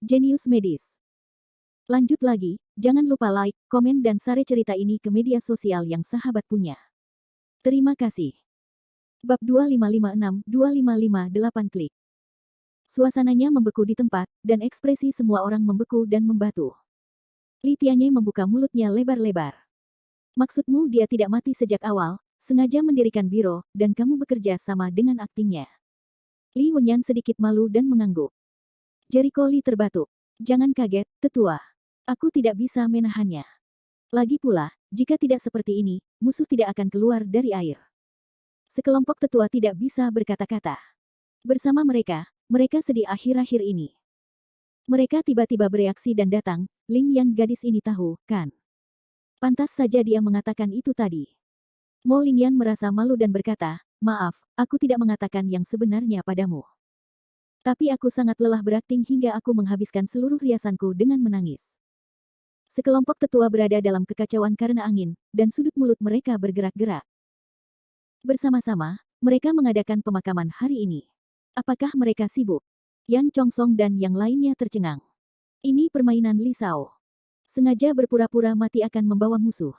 Jenius Medis. Lanjut lagi, jangan lupa like, komen dan share cerita ini ke media sosial yang sahabat punya. Terima kasih. Bab 2556-2558 klik. Suasananya membeku di tempat, dan ekspresi semua orang membeku dan membatu. Li Tianyi membuka mulutnya lebar-lebar. Maksudmu dia tidak mati sejak awal, sengaja mendirikan biro, dan kamu bekerja sama dengan aktingnya. Li Wenyan sedikit malu dan mengangguk. Jericho Li terbatuk. Jangan kaget, tetua. Aku tidak bisa menahannya. Lagi pula, jika tidak seperti ini, musuh tidak akan keluar dari air. Sekelompok tetua tidak bisa berkata-kata. Bersama mereka sedih akhir-akhir ini. Mereka tiba-tiba bereaksi dan datang, Ling Yan gadis ini tahu, kan? Pantas saja dia mengatakan itu tadi. Mo Lingyan merasa malu dan berkata, maaf, aku tidak mengatakan yang sebenarnya padamu. Tapi aku sangat lelah berakting hingga aku menghabiskan seluruh riasanku dengan menangis. Sekelompok tetua berada dalam kekacauan karena angin, dan sudut mulut mereka bergerak-gerak. Bersama-sama, mereka mengadakan pemakaman hari ini. Apakah mereka sibuk? Yan Chongsong dan yang lainnya tercengang. Ini permainan Li Shao. Sengaja berpura-pura mati akan membawa musuh.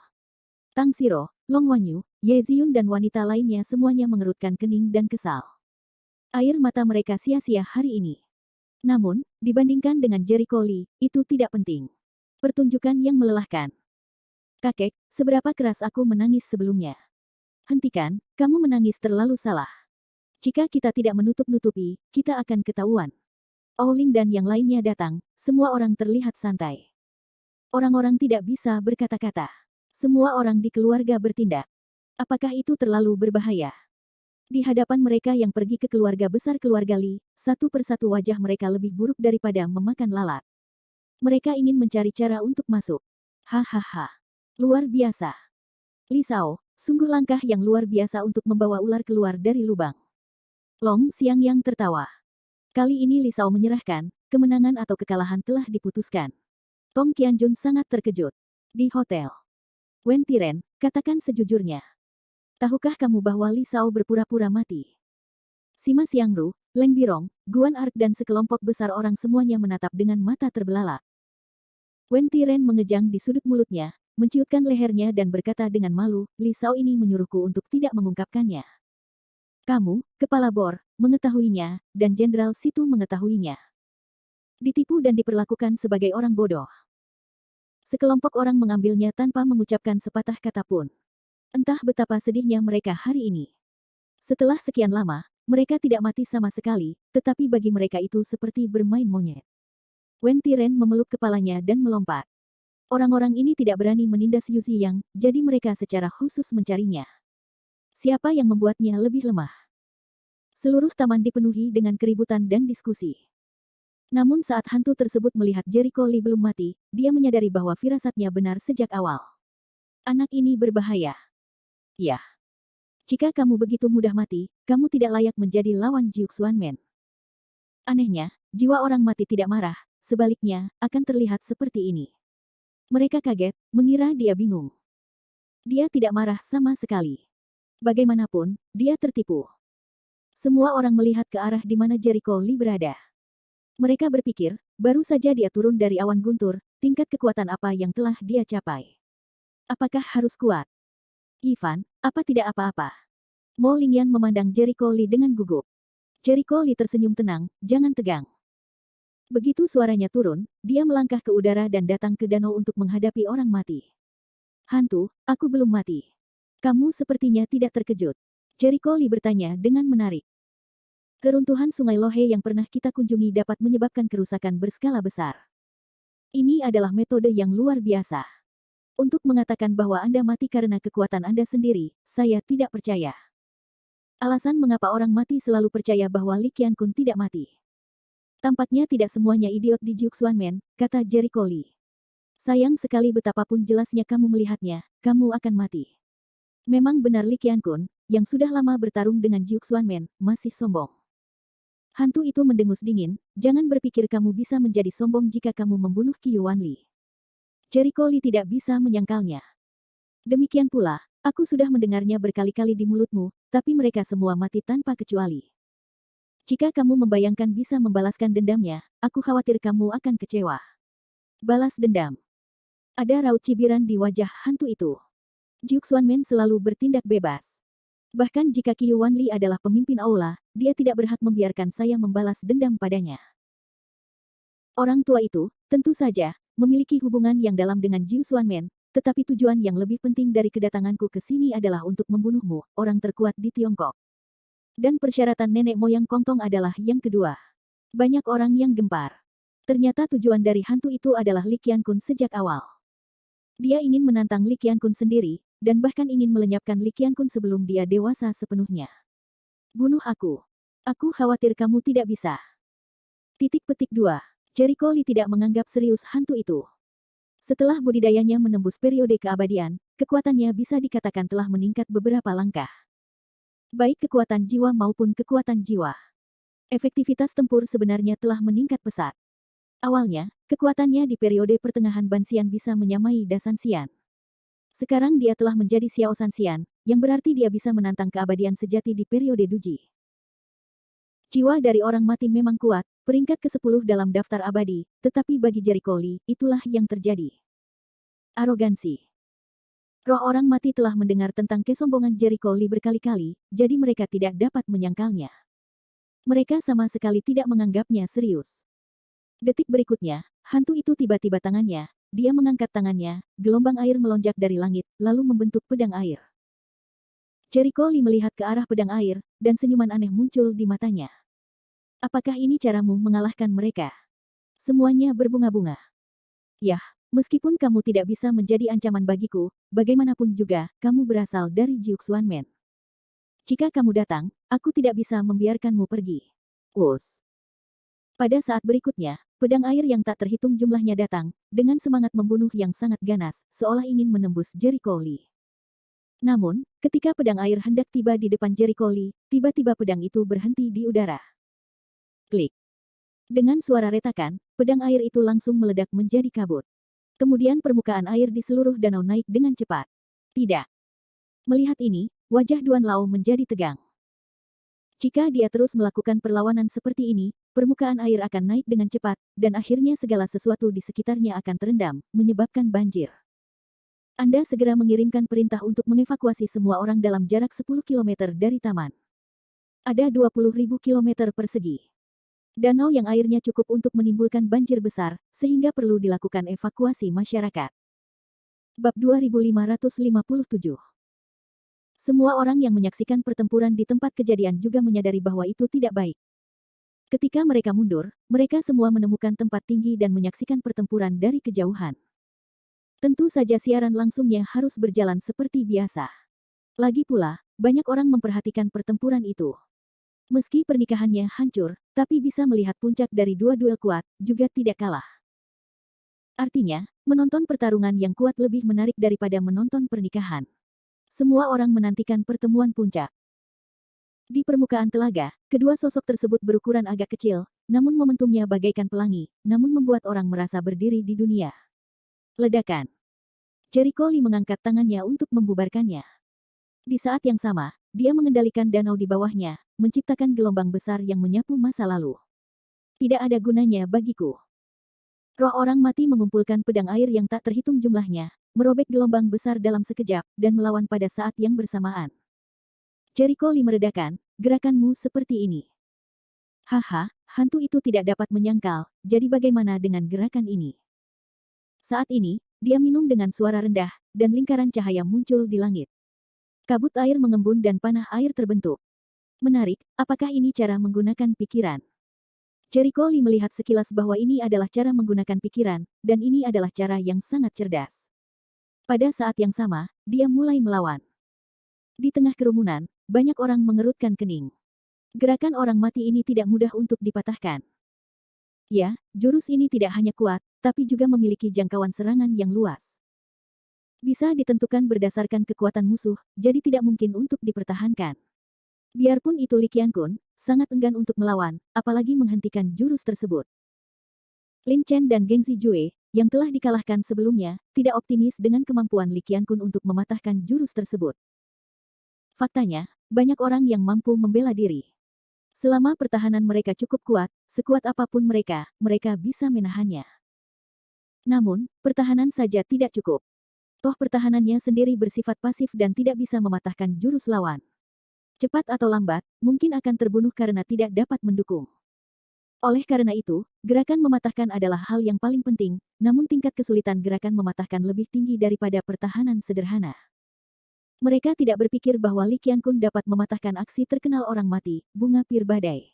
Tang Siro, Long Wanyu, Ye Ziyun dan wanita lainnya semuanya mengerutkan kening dan kesal. Air mata mereka sia-sia hari ini. Namun, dibandingkan dengan Jericho Li, itu tidak penting. Pertunjukan yang melelahkan. Kakek, seberapa keras aku menangis sebelumnya. Hentikan, kamu menangis terlalu salah. Jika kita tidak menutup-nutupi, kita akan ketahuan. Owling dan yang lainnya datang, semua orang terlihat santai. Orang-orang tidak bisa berkata-kata. Semua orang di keluarga bertindak. Apakah itu terlalu berbahaya? Di hadapan mereka yang pergi ke keluarga besar keluarga Li, satu persatu wajah mereka lebih buruk daripada memakan lalat. Mereka ingin mencari cara untuk masuk. Hahaha. Luar biasa. Li Shao, sungguh langkah yang luar biasa untuk membawa ular keluar dari lubang. Long Xiangyang tertawa. Kali ini Li Shao menyerahkan, kemenangan atau kekalahan telah diputuskan. Tong Qianjun sangat terkejut. Di hotel. Wen Tiren, katakan sejujurnya. Tahukah kamu bahwa Li Shao berpura-pura mati? Sima Xiangru, Leng Birong, Guan Ark dan sekelompok besar orang semuanya menatap dengan mata terbelalak. Wen Tiren mengejang di sudut mulutnya, menciutkan lehernya dan berkata dengan malu, Li Shao ini menyuruhku untuk tidak mengungkapkannya. Kamu, kepala bor, mengetahuinya, dan Jenderal Situ mengetahuinya. Ditipu dan diperlakukan sebagai orang bodoh. Sekelompok orang mengambilnya tanpa mengucapkan sepatah kata pun. Entah betapa sedihnya mereka hari ini. Setelah sekian lama, mereka tidak mati sama sekali, tetapi bagi mereka itu seperti bermain monyet. Wen Tiren memeluk kepalanya dan melompat. Orang-orang ini tidak berani menindas Yu Ziyang, jadi mereka secara khusus mencarinya. Siapa yang membuatnya lebih lemah? Seluruh taman dipenuhi dengan keributan dan diskusi. Namun saat hantu tersebut melihat Jericho Li belum mati, dia menyadari bahwa firasatnya benar sejak awal. Anak ini berbahaya. Ya. Jika kamu begitu mudah mati, kamu tidak layak menjadi lawan Jiu Xuanmen. Anehnya, jiwa orang mati tidak marah, sebaliknya, akan terlihat seperti ini. Mereka kaget, mengira dia bingung. Dia tidak marah sama sekali. Bagaimanapun, dia tertipu. Semua orang melihat ke arah di mana Jericho Li berada. Mereka berpikir, baru saja dia turun dari awan guntur, tingkat kekuatan apa yang telah dia capai. Apakah harus kuat? Ivan, apa tidak apa-apa? Mo Lingyan memandang Jericho Li dengan gugup. Jericho Li tersenyum tenang, jangan tegang. Begitu suaranya turun, dia melangkah ke udara dan datang ke danau untuk menghadapi orang mati. Hantu, aku belum mati. Kamu sepertinya tidak terkejut. Jericho Li bertanya dengan menarik. Reruntuhan sungai Lohe yang pernah kita kunjungi dapat menyebabkan kerusakan berskala besar. Ini adalah metode yang luar biasa. Untuk mengatakan bahwa Anda mati karena kekuatan Anda sendiri, saya tidak percaya. Alasan mengapa orang mati selalu percaya bahwa Li Qiankun tidak mati. Tampaknya tidak semuanya idiot di Jiu Xuanmen, kata Jericho Li. Sayang sekali betapapun jelasnya kamu melihatnya, kamu akan mati. Memang benar Li Qiankun, yang sudah lama bertarung dengan Jiu Xuanmen, masih sombong. Hantu itu mendengus dingin, jangan berpikir kamu bisa menjadi sombong jika kamu membunuh Qi Yuanli. Jericho Li tidak bisa menyangkalnya. Demikian pula, aku sudah mendengarnya berkali-kali di mulutmu, tapi mereka semua mati tanpa kecuali. Jika kamu membayangkan bisa membalaskan dendamnya, aku khawatir kamu akan kecewa. Balas dendam. Ada raut cibiran di wajah hantu itu. Juk Xuanmen selalu bertindak bebas. Bahkan jika Qiu Wanli adalah pemimpin aula, dia tidak berhak membiarkan saya membalas dendam padanya. Orang tua itu, tentu saja, memiliki hubungan yang dalam dengan Jiu Xuanmen, tetapi tujuan yang lebih penting dari kedatanganku ke sini adalah untuk membunuhmu, orang terkuat di Tiongkok. Dan persyaratan nenek moyang Kongtong adalah yang kedua. Banyak orang yang gempar. Ternyata tujuan dari hantu itu adalah Li Qiankun sejak awal. Dia ingin menantang Li Qiankun sendiri, dan bahkan ingin melenyapkan Li Qiankun sebelum dia dewasa sepenuhnya. Bunuh aku. Aku khawatir kamu tidak bisa. Titik petik 2. Jericho Lee tidak menganggap serius hantu itu. Setelah budidayanya menembus periode keabadian, kekuatannya bisa dikatakan telah meningkat beberapa langkah. Baik kekuatan jiwa maupun kekuatan jiwa. Efektivitas tempur sebenarnya telah meningkat pesat. Awalnya, kekuatannya di periode pertengahan Banxian bisa menyamai Dasan Xian. Sekarang dia telah menjadi Xiao San Xian, yang berarti dia bisa menantang keabadian sejati di periode Duji. Jiwa dari orang mati memang kuat, peringkat ke-10 dalam daftar abadi, tetapi bagi Jericho Lee, itulah yang terjadi. Arogansi. Roh orang mati telah mendengar tentang kesombongan Jericho Lee berkali-kali, jadi mereka tidak dapat menyangkalnya. Mereka sama sekali tidak menganggapnya serius. Detik berikutnya, hantu itu tiba-tiba tangannya, dia mengangkat tangannya, gelombang air melonjak dari langit, lalu membentuk pedang air. Jericho Lee melihat ke arah pedang air, dan senyuman aneh muncul di matanya. Apakah ini caramu mengalahkan mereka? Semuanya berbunga-bunga. Yah, meskipun kamu tidak bisa menjadi ancaman bagiku, bagaimanapun juga, kamu berasal dari Juk Xuanmen. Jika kamu datang, aku tidak bisa membiarkanmu pergi. Us. Pada saat berikutnya, pedang air yang tak terhitung jumlahnya datang, dengan semangat membunuh yang sangat ganas, seolah ingin menembus Jericho Lee. Namun, ketika pedang air hendak tiba di depan Jericho Lee, tiba-tiba pedang itu berhenti di udara. Klik. Dengan suara retakan, pedang air itu langsung meledak menjadi kabut. Kemudian permukaan air di seluruh danau naik dengan cepat. Tidak. Melihat ini, wajah Duan Lao menjadi tegang. Jika dia terus melakukan perlawanan seperti ini, permukaan air akan naik dengan cepat, dan akhirnya segala sesuatu di sekitarnya akan terendam, menyebabkan banjir. Anda segera mengirimkan perintah untuk mengevakuasi semua orang dalam jarak 10 km dari taman. Ada 20.000 km persegi. Danau yang airnya cukup untuk menimbulkan banjir besar, sehingga perlu dilakukan evakuasi masyarakat. Bab 2557. Semua orang yang menyaksikan pertempuran di tempat kejadian juga menyadari bahwa itu tidak baik. Ketika mereka mundur, mereka semua menemukan tempat tinggi dan menyaksikan pertempuran dari kejauhan. Tentu saja siaran langsungnya harus berjalan seperti biasa. Lagi pula, banyak orang memperhatikan pertempuran itu. Meski pernikahannya hancur, tapi bisa melihat puncak dari dua duel kuat, juga tidak kalah. Artinya, menonton pertarungan yang kuat lebih menarik daripada menonton pernikahan. Semua orang menantikan pertemuan puncak. Di permukaan telaga, kedua sosok tersebut berukuran agak kecil, namun momentumnya bagaikan pelangi, namun membuat orang merasa berdiri di dunia. Ledakan. Jericho Lee mengangkat tangannya untuk membubarkannya. Di saat yang sama, dia mengendalikan danau di bawahnya, menciptakan gelombang besar yang menyapu masa lalu. Tidak ada gunanya bagiku. Roh orang mati mengumpulkan pedang air yang tak terhitung jumlahnya, merobek gelombang besar dalam sekejap, dan melawan pada saat yang bersamaan. Jericho Lee meredakan, gerakanmu seperti ini. Haha, hantu itu tidak dapat menyangkal, jadi bagaimana dengan gerakan ini? Saat ini, dia minum dengan suara rendah, dan lingkaran cahaya muncul di langit. Kabut air mengembun dan panah air terbentuk. Menarik, apakah ini cara menggunakan pikiran? Jericho Lee melihat sekilas bahwa ini adalah cara menggunakan pikiran, dan ini adalah cara yang sangat cerdas. Pada saat yang sama, dia mulai melawan. Di tengah kerumunan, banyak orang mengerutkan kening. Gerakan orang mati ini tidak mudah untuk dipatahkan. Ya, jurus ini tidak hanya kuat, tapi juga memiliki jangkauan serangan yang luas. Bisa ditentukan berdasarkan kekuatan musuh, jadi tidak mungkin untuk dipertahankan. Biarpun itu Li Qiankun, sangat enggan untuk melawan, apalagi menghentikan jurus tersebut. Lin Chen dan Geng Zijue, yang telah dikalahkan sebelumnya, tidak optimis dengan kemampuan Li Qiankun untuk mematahkan jurus tersebut. Faktanya, banyak orang yang mampu membela diri. Selama pertahanan mereka cukup kuat, sekuat apapun mereka, mereka bisa menahannya. Namun, pertahanan saja tidak cukup. Toh pertahanannya sendiri bersifat pasif dan tidak bisa mematahkan jurus lawan. Cepat atau lambat, mungkin akan terbunuh karena tidak dapat mendukung. Oleh karena itu, gerakan mematahkan adalah hal yang paling penting, namun tingkat kesulitan gerakan mematahkan lebih tinggi daripada pertahanan sederhana. Mereka tidak berpikir bahwa Li Qiankun dapat mematahkan aksi terkenal orang mati, bunga pir badai.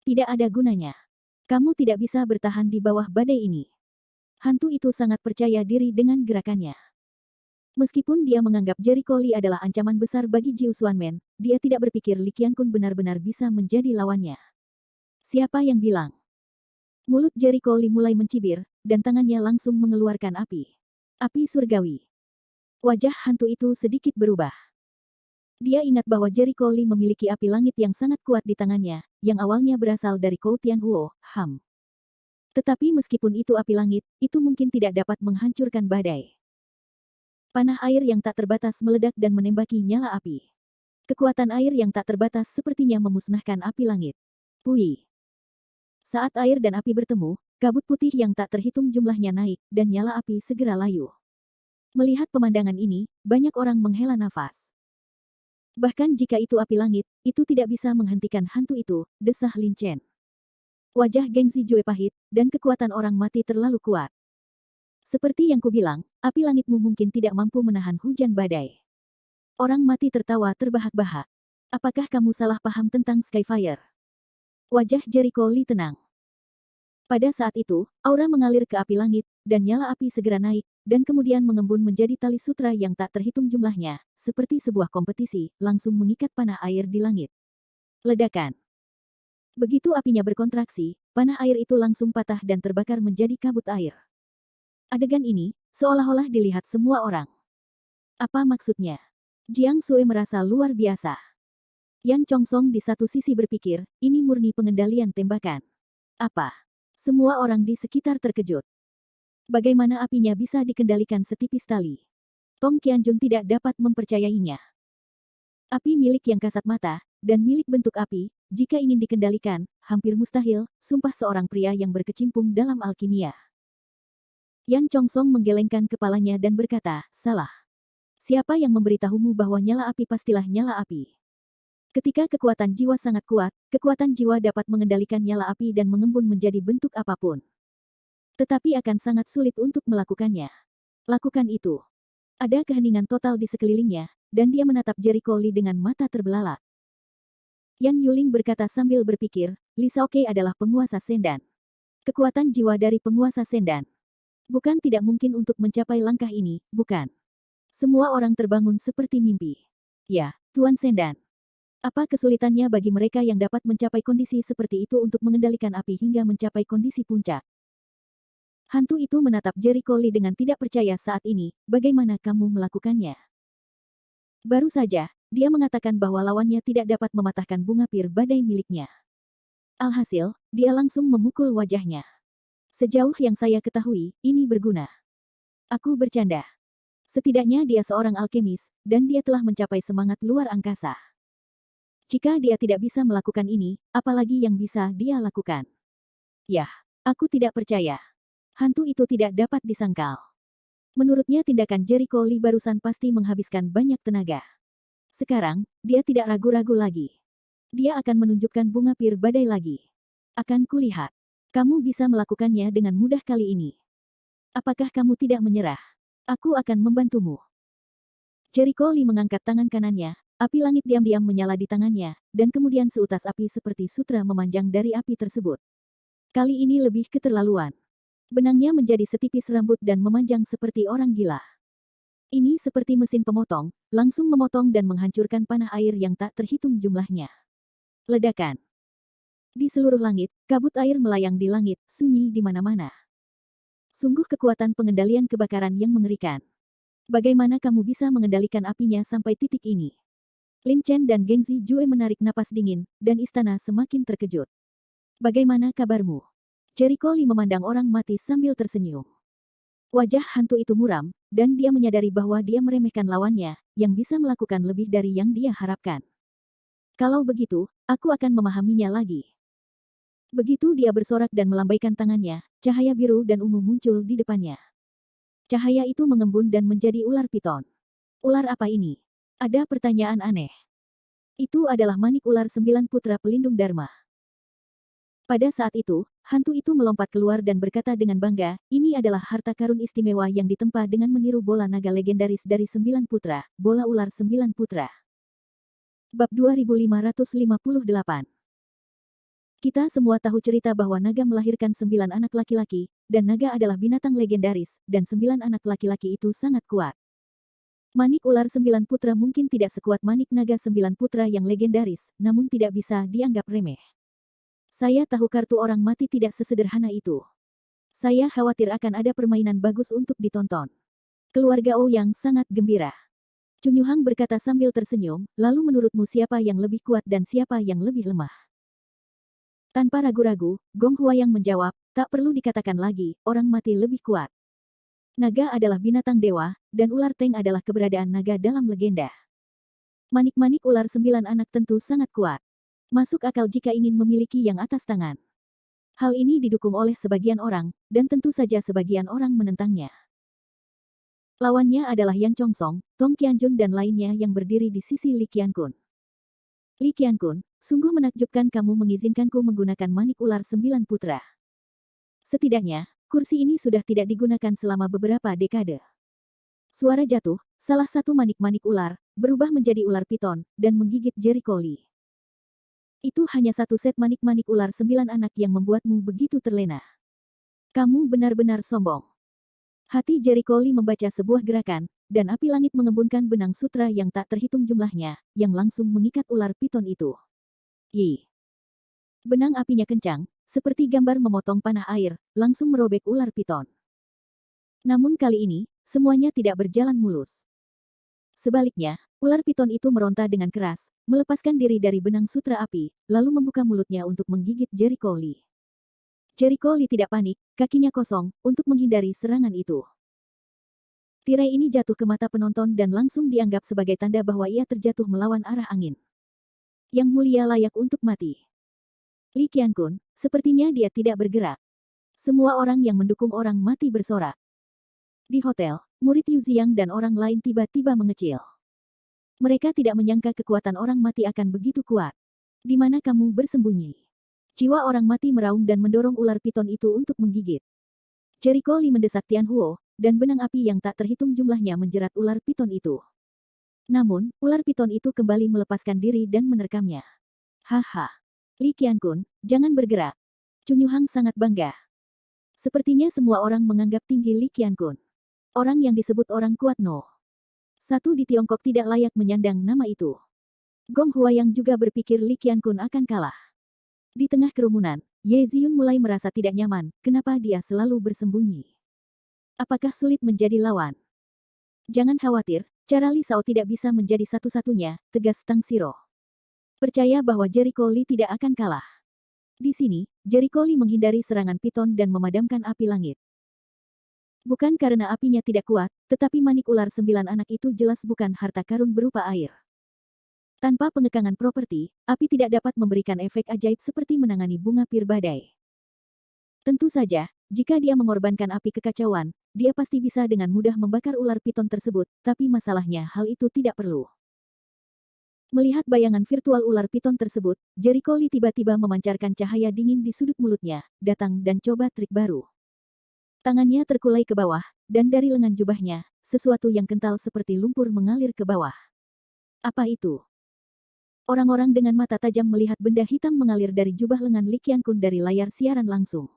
Tidak ada gunanya. Kamu tidak bisa bertahan di bawah badai ini. Hantu itu sangat percaya diri dengan gerakannya. Meskipun dia menganggap Jericho Lee adalah ancaman besar bagi Jiu Xuanmen, dia tidak berpikir Li Qiankun benar-benar bisa menjadi lawannya. Siapa yang bilang? Mulut Jericho Lee mulai mencibir, dan tangannya langsung mengeluarkan api. Api surgawi. Wajah hantu itu sedikit berubah. Dia ingat bahwa Jericho Lee memiliki api langit yang sangat kuat di tangannya, yang awalnya berasal dari Kou Tianhuo, Ham. Tetapi meskipun itu api langit, itu mungkin tidak dapat menghancurkan badai. Panah air yang tak terbatas meledak dan menembaki nyala api. Kekuatan air yang tak terbatas sepertinya memusnahkan api langit. Pui. Saat air dan api bertemu, kabut putih yang tak terhitung jumlahnya naik, dan nyala api segera layu. Melihat pemandangan ini, banyak orang menghela nafas. Bahkan jika itu api langit, itu tidak bisa menghentikan hantu itu, desah Lin Chen. Wajah gengsi Jue pahit, dan kekuatan orang mati terlalu kuat. Seperti yang kubilang, api langitmu mungkin tidak mampu menahan hujan badai. Orang mati tertawa terbahak-bahak. Apakah kamu salah paham tentang Skyfire? Wajah Jericho Lee tenang. Pada saat itu, aura mengalir ke api langit, dan nyala api segera naik, dan kemudian mengembun menjadi tali sutra yang tak terhitung jumlahnya, seperti sebuah kompetisi, langsung mengikat panah air di langit. Ledakan. Begitu apinya berkontraksi, panah air itu langsung patah dan terbakar menjadi kabut air. Adegan ini, seolah-olah dilihat semua orang. Apa maksudnya? Jiang Sui merasa luar biasa. Yan Chongsong di satu sisi berpikir, ini murni pengendalian tembakan. Apa? Semua orang di sekitar terkejut. Bagaimana apinya bisa dikendalikan setipis tali? Tong Qianjun tidak dapat mempercayainya. Api milik yang kasat mata, dan milik bentuk api, jika ingin dikendalikan, hampir mustahil, sumpah seorang pria yang berkecimpung dalam alkimia. Yan Chongsong menggelengkan kepalanya dan berkata, salah. Siapa yang memberitahumu bahwa nyala api pastilah nyala api? Ketika kekuatan jiwa sangat kuat, kekuatan jiwa dapat mengendalikan nyala api dan mengembun menjadi bentuk apapun. Tetapi akan sangat sulit untuk melakukannya. Lakukan itu. Ada keheningan total di sekelilingnya, dan dia menatap Jericho Lee dengan mata terbelalak. Yan Yuling berkata sambil berpikir, Li Shaoqi adalah penguasa Sendan. Kekuatan jiwa dari penguasa Sendan. Bukan tidak mungkin untuk mencapai langkah ini, bukan. Semua orang terbangun seperti mimpi. Ya, Tuan Sendan. Apa kesulitannya bagi mereka yang dapat mencapai kondisi seperti itu untuk mengendalikan api hingga mencapai kondisi puncak? Hantu itu menatap Jericho Lee dengan tidak percaya saat ini, bagaimana kamu melakukannya? Baru saja, dia mengatakan bahwa lawannya tidak dapat mematahkan bunga pir badai miliknya. Alhasil, dia langsung memukul wajahnya. Sejauh yang saya ketahui, ini berguna. Aku bercanda. Setidaknya dia seorang alkemis, dan dia telah mencapai semangat luar angkasa. Jika dia tidak bisa melakukan ini, apalagi yang bisa dia lakukan? Yah, aku tidak percaya. Hantu itu tidak dapat disangkal. Menurutnya tindakan Jericho Lee barusan pasti menghabiskan banyak tenaga. Sekarang, dia tidak ragu-ragu lagi. Dia akan menunjukkan bunga pir badai lagi. Akan kulihat. Kamu bisa melakukannya dengan mudah kali ini. Apakah kamu tidak menyerah? Aku akan membantumu. Jericho Lee mengangkat tangan kanannya. Api langit diam-diam menyala di tangannya, dan kemudian seutas api seperti sutra memanjang dari api tersebut. Kali ini lebih keterlaluan. Benangnya menjadi setipis rambut dan memanjang seperti orang gila. Ini seperti mesin pemotong, langsung memotong dan menghancurkan panah air yang tak terhitung jumlahnya. Ledakan. Di seluruh langit, kabut air melayang di langit, sunyi di mana-mana. Sungguh kekuatan pengendalian kebakaran yang mengerikan. Bagaimana kamu bisa mengendalikan apinya sampai titik ini? Lin Chen dan Gengzi Jue menarik napas dingin, dan istana semakin terkejut. Bagaimana kabarmu? Jericho Lee memandang orang mati sambil tersenyum. Wajah hantu itu muram, dan dia menyadari bahwa dia meremehkan lawannya, yang bisa melakukan lebih dari yang dia harapkan. Kalau begitu, aku akan memahaminya lagi. Begitu dia bersorak dan melambaikan tangannya, cahaya biru dan ungu muncul di depannya. Cahaya itu mengembun dan menjadi ular piton. Ular apa ini? Ada pertanyaan aneh. Itu adalah manik ular 9 putra pelindung Dharma. Pada saat itu, hantu itu melompat keluar dan berkata dengan bangga, ini adalah harta karun istimewa yang ditempa dengan meniru bola naga legendaris dari 9 putra, bola ular 9 putra. Bab 2558. Kita semua tahu cerita bahwa naga melahirkan 9 anak laki-laki, dan naga adalah binatang legendaris, dan 9 anak laki-laki itu sangat kuat. Manik ular 9 putra mungkin tidak sekuat manik naga 9 putra yang legendaris, namun tidak bisa dianggap remeh. Saya tahu kartu orang mati tidak sesederhana itu. Saya khawatir akan ada permainan bagus untuk ditonton. Keluarga Ouyang sangat gembira. Chun Yuhang berkata sambil tersenyum, lalu menurutmu siapa yang lebih kuat dan siapa yang lebih lemah? Tanpa ragu-ragu, Gong Huayang menjawab, tak perlu dikatakan lagi, orang mati lebih kuat. Naga adalah binatang dewa, dan ular Teng adalah keberadaan naga dalam legenda. Manik-manik ular 9 anak tentu sangat kuat. Masuk akal jika ingin memiliki yang atas tangan. Hal ini didukung oleh sebagian orang, dan tentu saja sebagian orang menentangnya. Lawannya adalah Yan Chongsong, Tong Qianjun dan lainnya yang berdiri di sisi Li Qiankun. Li Qiankun, sungguh menakjubkan kamu mengizinkanku menggunakan manik ular 9 putra. Setidaknya, kursi ini sudah tidak digunakan selama beberapa dekade. Suara jatuh, salah satu manik-manik ular, berubah menjadi ular piton, dan menggigit Jericho Lee. Itu hanya satu set manik-manik ular 9 anak yang membuatmu begitu terlena. Kamu benar-benar sombong. Hati Jericho Lee membaca sebuah gerakan, dan api langit mengembunkan benang sutra yang tak terhitung jumlahnya, yang langsung mengikat ular piton itu. Yi. Benang apinya kencang, seperti gambar memotong panah air, langsung merobek ular piton. Namun kali ini, semuanya tidak berjalan mulus. Sebaliknya, ular piton itu meronta dengan keras, melepaskan diri dari benang sutra api, lalu membuka mulutnya untuk menggigit Jericho Lee. Jericho Lee tidak panik, kakinya kosong, untuk menghindari serangan itu. Tirai ini jatuh ke mata penonton dan langsung dianggap sebagai tanda bahwa ia terjatuh melawan arah angin. Yang mulia layak untuk mati. Li Qiankun, sepertinya dia tidak bergerak. Semua orang yang mendukung orang mati bersorak. Di hotel, murid Yu Ziyang dan orang lain tiba-tiba mengecil. Mereka tidak menyangka kekuatan orang mati akan begitu kuat. Di mana kamu bersembunyi? Jiwa orang mati meraung dan mendorong ular piton itu untuk menggigit. Jericho Lee mendesak Tian Huo, dan benang api yang tak terhitung jumlahnya menjerat ular piton itu. Namun, ular piton itu kembali melepaskan diri dan menerkamnya. Haha. Li Qiankun, jangan bergerak. Chun Yuhang sangat bangga. Sepertinya semua orang menganggap tinggi Li Qiankun. Orang yang disebut orang kuat No. Satu di Tiongkok tidak layak menyandang nama itu. Gong Huayang juga berpikir Li Qiankun akan kalah. Di tengah kerumunan, Ye Ziyun mulai merasa tidak nyaman, kenapa dia selalu bersembunyi. Apakah sulit menjadi lawan? Jangan khawatir, cara Li Sao tidak bisa menjadi satu-satunya, tegas Tang Siro. Percaya bahwa Jericho Lee tidak akan kalah. Di sini, Jericho Lee menghindari serangan piton dan memadamkan api langit. Bukan karena apinya tidak kuat, tetapi manik ular 9 anak itu jelas bukan harta karun berupa air. Tanpa pengekangan properti, api tidak dapat memberikan efek ajaib seperti menangani bunga pir badai. Tentu saja, jika dia mengorbankan api kekacauan, dia pasti bisa dengan mudah membakar ular piton tersebut, tapi masalahnya hal itu tidak perlu. Melihat bayangan virtual ular piton tersebut, Jericho Lee tiba-tiba memancarkan cahaya dingin di sudut mulutnya, datang dan coba trik baru. Tangannya terkulai ke bawah, dan dari lengan jubahnya, sesuatu yang kental seperti lumpur mengalir ke bawah. Apa itu? Orang-orang dengan mata tajam melihat benda hitam mengalir dari jubah lengan Li Qiankun dari layar siaran langsung.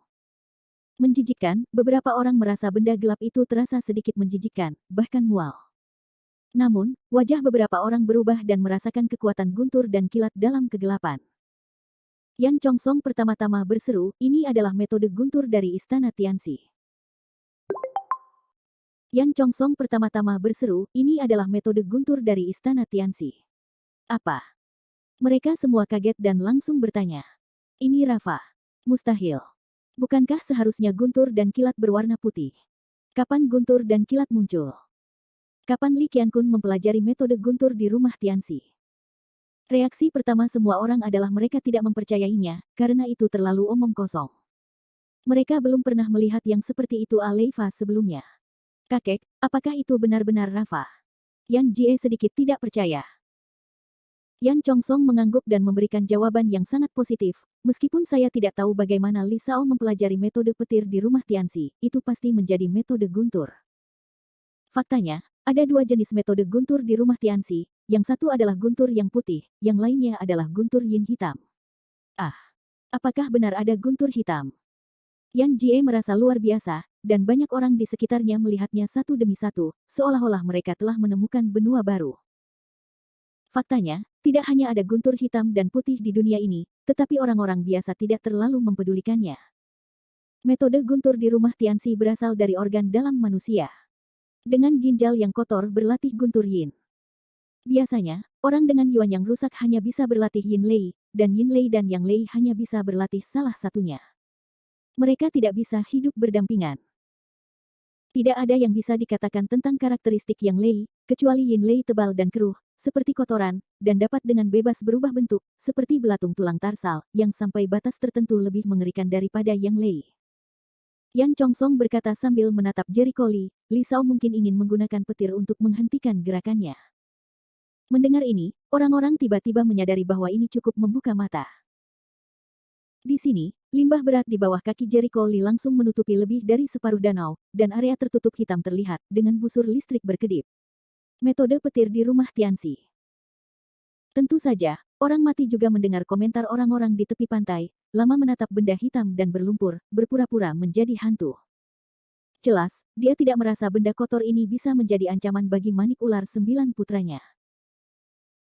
Menjijikkan, beberapa orang merasa benda gelap itu terasa sedikit menjijikkan, bahkan mual. Namun, wajah beberapa orang berubah dan merasakan kekuatan guntur dan kilat dalam kegelapan. Yan Chongsong pertama-tama berseru, ini adalah metode guntur dari Istana Tianxi. Yan Chongsong pertama-tama berseru, ini adalah metode guntur dari Istana Tianxi. Apa? Mereka semua kaget dan langsung bertanya. Ini Rafa. Mustahil. Bukankah seharusnya guntur dan kilat berwarna putih? Kapan guntur dan kilat muncul? Kapan Li Qiankun mempelajari metode guntur di rumah Tianxi? Reaksi pertama semua orang adalah mereka tidak mempercayainya, karena itu terlalu omong kosong. Mereka belum pernah melihat yang seperti itu Aleifa sebelumnya. Kakek, apakah itu benar-benar Rafa? Yan Jie sedikit tidak percaya. Yan Chongsong mengangguk dan memberikan jawaban yang sangat positif. Meskipun saya tidak tahu bagaimana Li Sao mempelajari metode petir di rumah Tianxi, itu pasti menjadi metode guntur. Faktanya, ada dua jenis metode guntur di rumah Tianxi, yang satu adalah guntur yang putih, yang lainnya adalah guntur yin hitam. Ah, apakah benar ada guntur hitam? Yan Jie merasa luar biasa, dan banyak orang di sekitarnya melihatnya satu demi satu, seolah-olah mereka telah menemukan benua baru. Faktanya, tidak hanya ada guntur hitam dan putih di dunia ini, tetapi orang-orang biasa tidak terlalu mempedulikannya. Metode guntur di rumah Tianxi berasal dari organ dalam manusia. Dengan ginjal yang kotor berlatih guntur yin. Biasanya, orang dengan yuan yang rusak hanya bisa berlatih yin lei, dan yin lei dan yang lei hanya bisa berlatih salah satunya. Mereka tidak bisa hidup berdampingan. Tidak ada yang bisa dikatakan tentang karakteristik yang lei, kecuali yin lei tebal dan keruh, seperti kotoran, dan dapat dengan bebas berubah bentuk, seperti belatung tulang tarsal, yang sampai batas tertentu lebih mengerikan daripada yang lei. Yan Chongsong berkata sambil menatap Jericho Li Sao mungkin ingin menggunakan petir untuk menghentikan gerakannya. Mendengar ini, orang-orang tiba-tiba menyadari bahwa ini cukup membuka mata. Di sini, limbah berat di bawah kaki Jericho Li langsung menutupi lebih dari separuh danau, dan area tertutup hitam terlihat, dengan busur listrik berkedip. Metode petir di rumah Tianxi. Tentu saja, orang mati juga mendengar komentar orang-orang di tepi pantai, lama menatap benda hitam dan berlumpur, berpura-pura menjadi hantu. Jelas, dia tidak merasa benda kotor ini bisa menjadi ancaman bagi manik ular 9 putranya.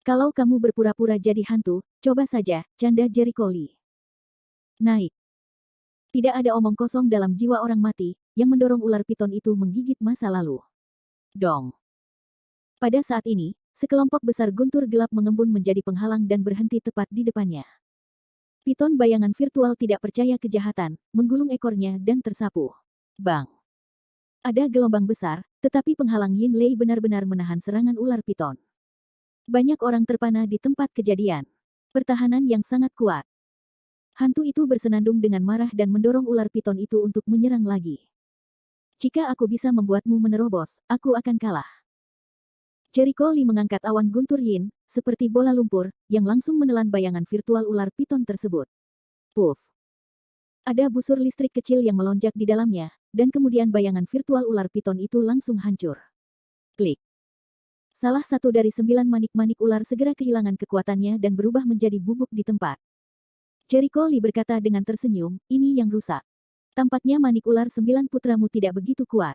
Kalau kamu berpura-pura jadi hantu, coba saja, canda Jericho Li. Naik. Tidak ada omong kosong dalam jiwa orang mati, yang mendorong ular piton itu menggigit masa lalu. Dong. Pada saat ini, sekelompok besar guntur gelap mengembun menjadi penghalang dan berhenti tepat di depannya. Piton bayangan virtual tidak percaya kejahatan, menggulung ekornya dan tersapu. Bang. Ada gelombang besar, tetapi penghalang Yin Lei benar-benar menahan serangan ular piton. Banyak orang terpana di tempat kejadian. Pertahanan yang sangat kuat. Hantu itu bersenandung dengan marah dan mendorong ular piton itu untuk menyerang lagi. Jika aku bisa membuatmu menerobos, aku akan kalah. Jericho Li mengangkat awan guntur yin, seperti bola lumpur, yang langsung menelan bayangan virtual ular piton tersebut. Puff. Ada busur listrik kecil yang melonjak di dalamnya, dan kemudian bayangan virtual ular piton itu langsung hancur. Klik. Salah satu dari 9 manik-manik ular segera kehilangan kekuatannya dan berubah menjadi bubuk di tempat. Jericho Li berkata dengan tersenyum, ini yang rusak. Tampaknya manik ular 9 putramu tidak begitu kuat.